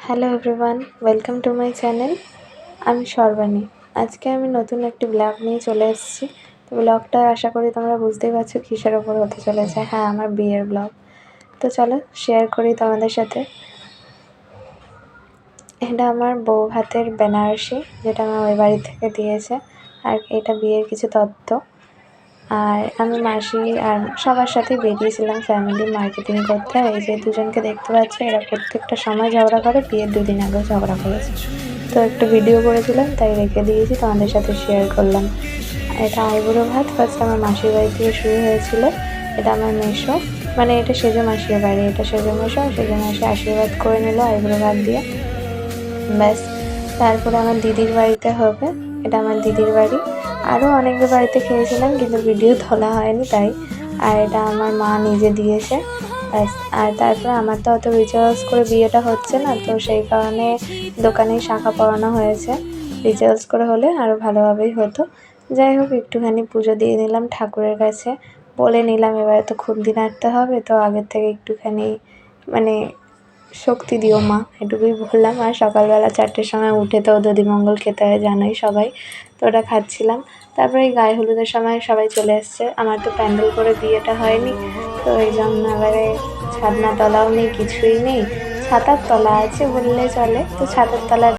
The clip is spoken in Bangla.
Hello everyone, welcome to my channel. আমি সর্বাণী। আজকে আমি নতুন একটি ব্লগ নিয়ে চলে এসেছি। তো ব্লগটা আশা করি তোমরা বুঝতেই পারছো কিসের ওপর হতে চলেছে। হ্যাঁ, আমার বিয়ের ব্লগ। তো চলো শেয়ার করি তোমাদের সাথে। এটা আমার বউ হাতের বেনারসি, যেটা আমার ওই বাড়ি থেকে দিয়েছে। আর এটা বিয়ের কিছু তত্ত্ব। আর আমি মাসি আর সবার সাথে বেরিয়েছিলাম ফ্যামিলি মার্কেটিং করতে। আর এই যে দুজনকে দেখতে পাচ্ছ, এরা প্রত্যেকটা সময় ঝগড়া করে, বিয়ের 2 দিন আগেও ঝগড়া করেছে। তো একটা ভিডিও করেছিলাম, তাই রেখে দিয়েছি, তোমাদের সাথে শেয়ার করলাম। এটা আইবুড়ো ভাত ফার্স্ট আমার মাসির বাড়ি থেকে শুরু হয়েছিল। এটা আমার মেসো, মানে এটা সেজো মাসির বাড়ি, এটা সেজো মেসো। সেজো মাসি আশীর্বাদ করে নিল আইবুড়ো ভাত দিয়ে, ব্যাস। তারপরে আমার দিদির বাড়িতে হবে, এটা আমার দিদির বাড়ি। আরও অনেকের বাড়িতে খেয়েছিলাম, কিন্তু ভিডিও তোলা হয়নি তাই। আর এটা আমার মা নিজে দিয়েছে, ব্যাস। আর তারপরে আমার তো অত রিচুয়ালস করে বিয়েটা হচ্ছে না, তো সেই কারণে দোকানেই শাঁখা পরানো হয়েছে। রিচুয়ালস করে হলে আরও ভালোভাবেই হতো। যাই হোক, একটুখানি পুজো দিয়ে নিলাম ঠাকুরের কাছে, বলে নিলাম এবারে তো খুন্তি নাড়তে হবে, তো আগের থেকে একটুখানি মানে শক্তি দিও মা, এটুকুই বললাম। আর সকালবেলা 4টের সময় উঠে তো দধিমঙ্গল খেতে হয়, জানোই সবাই। তো ওটা খাচ্ছিলাম। তারপরে এই গায়ে হলুদের সময় সবাই চলে এসছে। আমার তো প্যান্ডেল করে বিয়েটা হয়নি, তো এই জন্য এবারে ছাদনা তলাও নেই, কিছুই নেই। ছাতার তলা আছে বললে চলে, তো ছাতার তলার